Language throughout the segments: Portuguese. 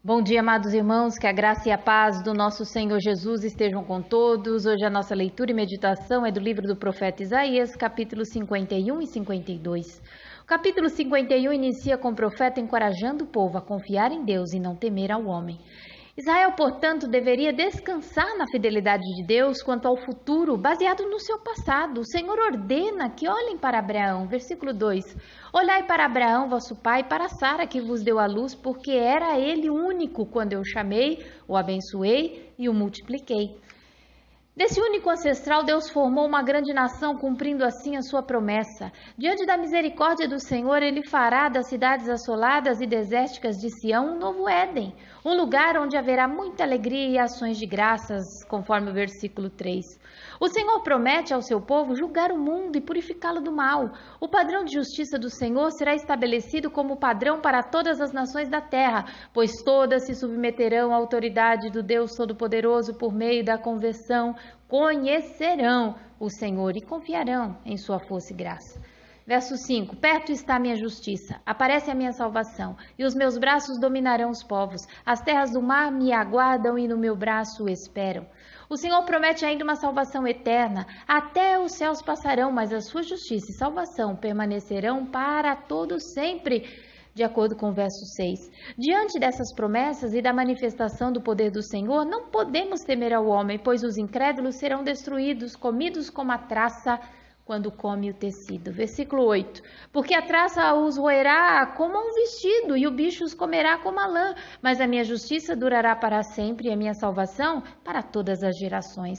Bom dia, amados irmãos, que a graça e a paz do nosso Senhor Jesus estejam com todos. Hoje a nossa leitura e meditação é do livro do profeta Isaías, capítulos 51 e 52. O capítulo 51 inicia com o profeta encorajando o povo a confiar em Deus e não temer ao homem. Israel, portanto, deveria descansar na fidelidade de Deus quanto ao futuro, baseado no seu passado. O Senhor ordena que olhem para Abraão. Versículo 2. Olhai para Abraão, vosso pai, para Sara, que vos deu a luz, porque era ele único quando eu chamei, o abençoei e o multipliquei. Desse único ancestral, Deus formou uma grande nação, cumprindo assim a sua promessa. Diante da misericórdia do Senhor, Ele fará das cidades assoladas e desérticas de Sião um novo Éden, um lugar onde haverá muita alegria e ações de graças, conforme o versículo 3. O Senhor promete ao seu povo julgar o mundo e purificá-lo do mal. O padrão de justiça do Senhor será estabelecido como padrão para todas as nações da terra, pois todas se submeterão à autoridade do Deus Todo-Poderoso por meio da conversão, conhecerão o Senhor e confiarão em sua força e graça. Verso 5. Perto está a minha justiça, aparece a minha salvação, e os meus braços dominarão os povos. As terras do mar me aguardam e no meu braço esperam. O Senhor promete ainda uma salvação eterna. Até os céus passarão, mas a sua justiça e salvação permanecerão para todo sempre, de acordo com o verso 6. Diante dessas promessas e da manifestação do poder do Senhor, não podemos temer ao homem, pois os incrédulos serão destruídos, comidos como a traça quando come o tecido. Versículo 8. Porque a traça os roerá como um vestido e o bicho os comerá como a lã, mas a minha justiça durará para sempre e a minha salvação para todas as gerações.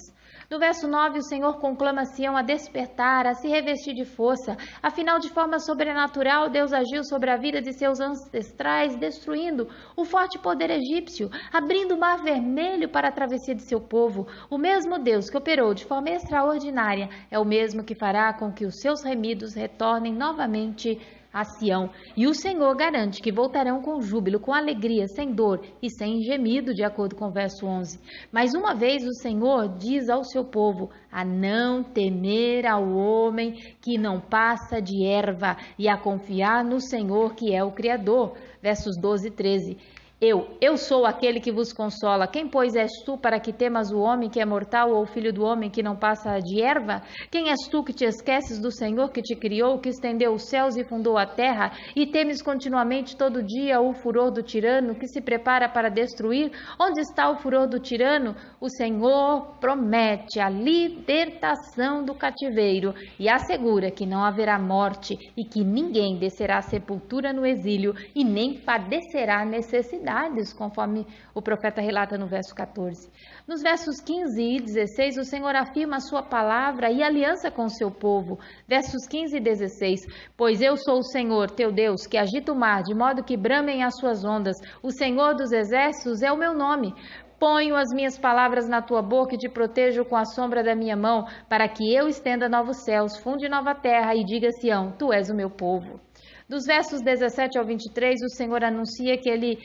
No verso 9, o Senhor conclama Sião a despertar, a se revestir de força. Afinal, de forma sobrenatural, Deus agiu sobre a vida de seus ancestrais, destruindo o forte poder egípcio, abrindo o mar vermelho para a travessia de seu povo. O mesmo Deus que operou de forma extraordinária é o mesmo que fará com que os seus remidos retornem novamente a Sião. E o Senhor garante que voltarão com júbilo, com alegria, sem dor e sem gemido, de acordo com o verso 11. Mais uma vez o Senhor diz ao seu povo a não temer ao homem que não passa de erva e a confiar no Senhor que é o Criador. Versos 12 e 13. Eu sou aquele que vos consola. Quem, pois, és tu para que temas o homem que é mortal ou o filho do homem que não passa de erva? Quem és tu que te esqueces do Senhor que te criou, que estendeu os céus e fundou a terra, e temes continuamente todo dia o furor do tirano que se prepara para destruir? Onde está o furor do tirano? O Senhor promete a libertação do cativeiro e assegura que não haverá morte e que ninguém descerá à sepultura no exílio e nem padecerá necessidade, conforme o profeta relata no verso 14. Nos versos 15 e 16, o Senhor afirma a sua palavra e aliança com o seu povo. Versos 15 e 16. Pois eu sou o Senhor, teu Deus, que agita o mar, de modo que bramem as suas ondas. O Senhor dos exércitos é o meu nome. Ponho as minhas palavras na tua boca e te protejo com a sombra da minha mão, para que eu estenda novos céus, funde nova terra e diga a Sião, tu és o meu povo. Dos versos 17 ao 23, o Senhor anuncia que ele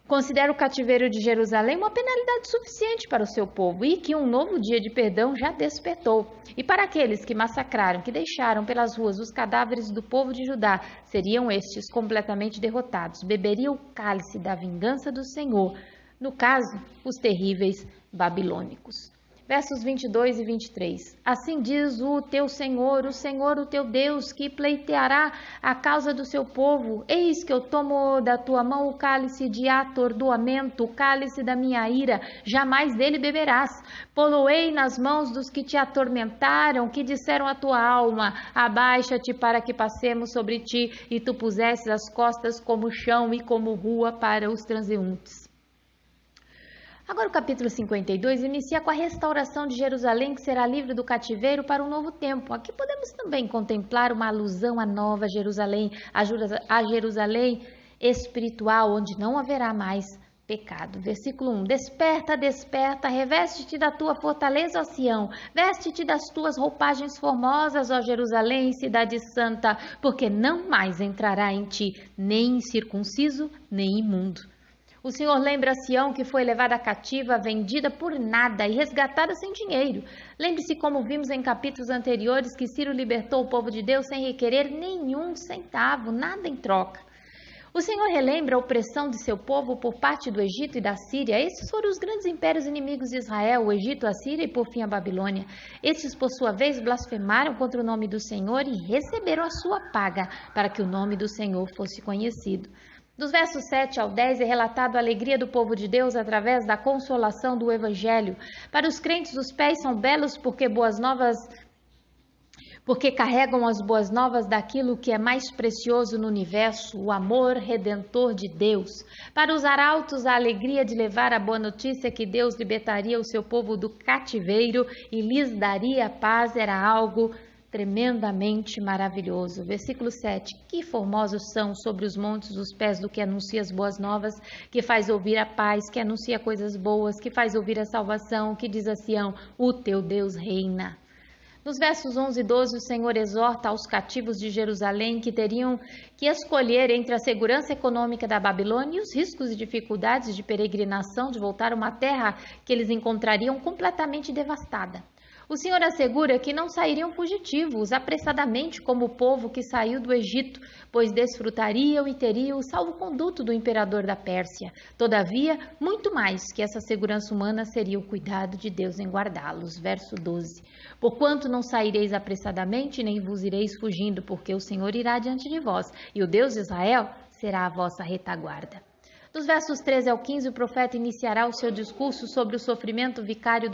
considera o cativeiro de Jerusalém uma penalidade suficiente para o seu povo e que um novo dia de perdão já despertou. E para aqueles que massacraram, que deixaram pelas ruas os cadáveres do povo de Judá, seriam estes completamente derrotados, beberiam o cálice da vingança do Senhor, no caso, os terríveis babilônicos. Versos 22 e 23. Assim diz o Senhor o teu Deus, que pleiteará a causa do seu povo. Eis que eu tomo da tua mão o cálice de atordoamento, o cálice da minha ira, jamais dele beberás. Poloei nas mãos dos que te atormentaram, que disseram à tua alma, abaixa-te para que passemos sobre ti, e tu pusesses as costas como chão e como rua para os transeuntes. Agora o capítulo 52 inicia com a restauração de Jerusalém, que será livre do cativeiro para um novo tempo. Aqui podemos também contemplar uma alusão à nova Jerusalém, a Jerusalém espiritual, onde não haverá mais pecado. Versículo 1. Desperta, desperta, reveste-te da tua fortaleza, ó Sião, veste-te das tuas roupagens formosas, ó Jerusalém, cidade santa, porque não mais entrará em ti nem incircunciso, nem imundo. O Senhor lembra a Sião que foi levada cativa, vendida por nada e resgatada sem dinheiro. Lembre-se, como vimos em capítulos anteriores, que Ciro libertou o povo de Deus sem requerer nenhum centavo, nada em troca. O Senhor relembra a opressão de seu povo por parte do Egito e da Síria. Esses foram os grandes impérios inimigos de Israel, o Egito, a Síria e por fim a Babilônia. Estes, por sua vez, blasfemaram contra o nome do Senhor e receberam a sua paga para que o nome do Senhor fosse conhecido. Dos versos 7 ao 10 é relatado a alegria do povo de Deus através da consolação do Evangelho. Para os crentes, os pés são belos porque carregam as boas novas daquilo que é mais precioso no universo, o amor redentor de Deus. Para os arautos, a alegria de levar a boa notícia que Deus libertaria o seu povo do cativeiro e lhes daria paz era algo tremendamente maravilhoso. Versículo 7. Que formosos são sobre os montes os pés do que anuncia as boas novas, que faz ouvir a paz, que anuncia coisas boas, que faz ouvir a salvação, que diz a Sião, o teu Deus reina. Nos versos 11 e 12, o Senhor exorta aos cativos de Jerusalém que teriam que escolher entre a segurança econômica da Babilônia e os riscos e dificuldades de peregrinação de voltar a uma terra que eles encontrariam completamente devastada. O Senhor assegura que não sairiam fugitivos apressadamente como o povo que saiu do Egito, pois desfrutariam e teriam o salvo-conduto do imperador da Pérsia. Todavia, muito mais que essa segurança humana seria o cuidado de Deus em guardá-los. Verso 12. Porquanto não saireis apressadamente, nem vos ireis fugindo, porque o Senhor irá diante de vós, e o Deus de Israel será a vossa retaguarda. Dos versos 13 ao 15, o profeta iniciará o seu discurso sobre o sofrimento vicário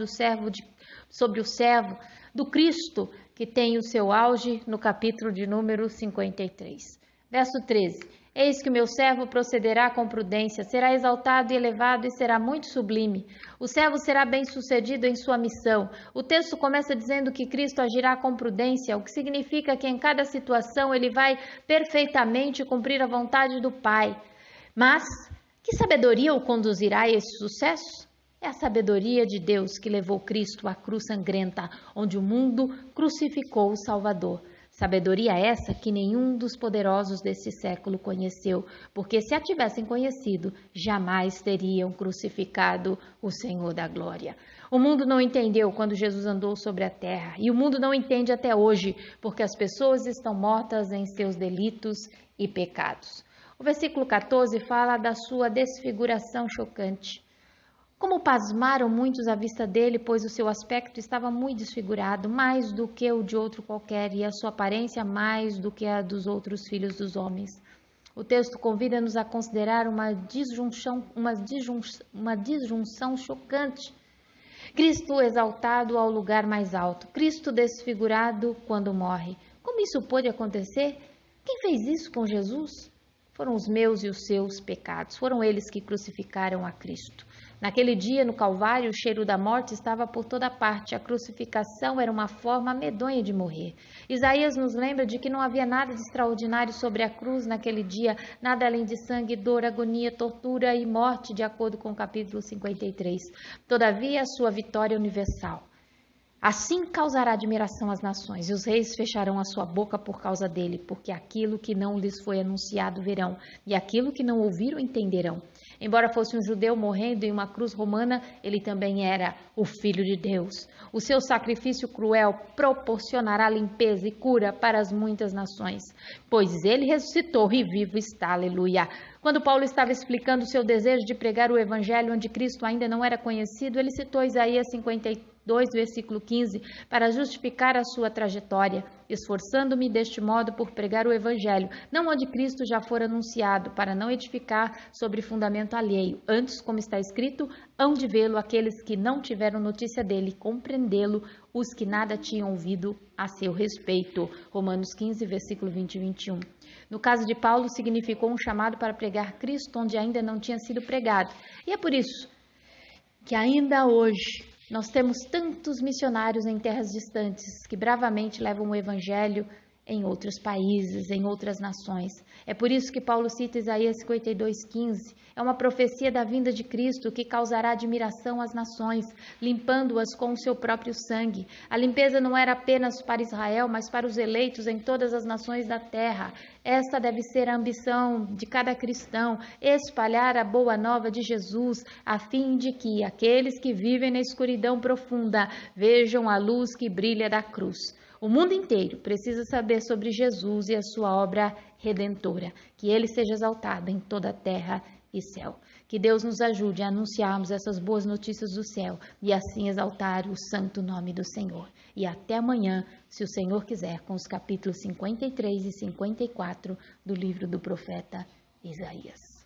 sobre o servo do Cristo, que tem o seu auge no capítulo de número 53. Verso 13. Eis que o meu servo procederá com prudência, será exaltado e elevado e será muito sublime. O servo será bem-sucedido em sua missão. O texto começa dizendo que Cristo agirá com prudência, o que significa que em cada situação ele vai perfeitamente cumprir a vontade do Pai. Mas que sabedoria o conduzirá a esse sucesso? É a sabedoria de Deus que levou Cristo à cruz sangrenta, onde o mundo crucificou o Salvador. Sabedoria essa que nenhum dos poderosos desse século conheceu, porque se a tivessem conhecido, jamais teriam crucificado o Senhor da glória. O mundo não entendeu quando Jesus andou sobre a terra, e o mundo não entende até hoje, porque as pessoas estão mortas em seus delitos e pecados. O versículo 14 fala da sua desfiguração chocante. Como pasmaram muitos à vista dele, pois o seu aspecto estava muito desfigurado, mais do que o de outro qualquer, e a sua aparência mais do que a dos outros filhos dos homens. O texto convida-nos a considerar uma disjunção chocante. Cristo exaltado ao lugar mais alto, Cristo desfigurado quando morre. Como isso pôde acontecer? Quem fez isso com Jesus? Foram os meus e os seus pecados, foram eles que crucificaram a Cristo. Naquele dia, no Calvário, o cheiro da morte estava por toda parte. A crucificação era uma forma medonha de morrer. Isaías nos lembra de que não havia nada de extraordinário sobre a cruz naquele dia, nada além de sangue, dor, agonia, tortura e morte, de acordo com o capítulo 53. Todavia, a sua vitória é universal. Assim causará admiração às nações, e os reis fecharão a sua boca por causa dele, porque aquilo que não lhes foi anunciado verão, e aquilo que não ouviram entenderão. Embora fosse um judeu morrendo em uma cruz romana, ele também era o Filho de Deus. O seu sacrifício cruel proporcionará limpeza e cura para as muitas nações, pois ele ressuscitou e vivo está, aleluia. Quando Paulo estava explicando o seu desejo de pregar o evangelho onde Cristo ainda não era conhecido, ele citou Isaías 52, versículo 15, para justificar a sua trajetória, esforçando-me deste modo por pregar o evangelho, não onde Cristo já fora anunciado, para não edificar sobre fundamento alheio. Antes, como está escrito, hão de vê-lo aqueles que não tiveram notícia dele, compreendê-lo os que nada tinham ouvido a seu respeito. Romanos 15, versículo 20 e 21. No caso de Paulo, significou um chamado para pregar Cristo onde ainda não tinha sido pregado. E é por isso que ainda hoje nós temos tantos missionários em terras distantes que bravamente levam o evangelho em outros países, em outras nações. É por isso que Paulo cita Isaías 52:15. É uma profecia da vinda de Cristo que causará admiração às nações, limpando-as com o seu próprio sangue. A limpeza não era apenas para Israel, mas para os eleitos em todas as nações da terra. Esta deve ser a ambição de cada cristão, espalhar a boa nova de Jesus, a fim de que aqueles que vivem na escuridão profunda vejam a luz que brilha da cruz. O mundo inteiro precisa saber sobre Jesus e a sua obra redentora. Que ele seja exaltado em toda a terra e céu. Que Deus nos ajude a anunciarmos essas boas notícias do céu e assim exaltar o santo nome do Senhor. E até amanhã, se o Senhor quiser, com os capítulos 53 e 54 do livro do profeta Isaías.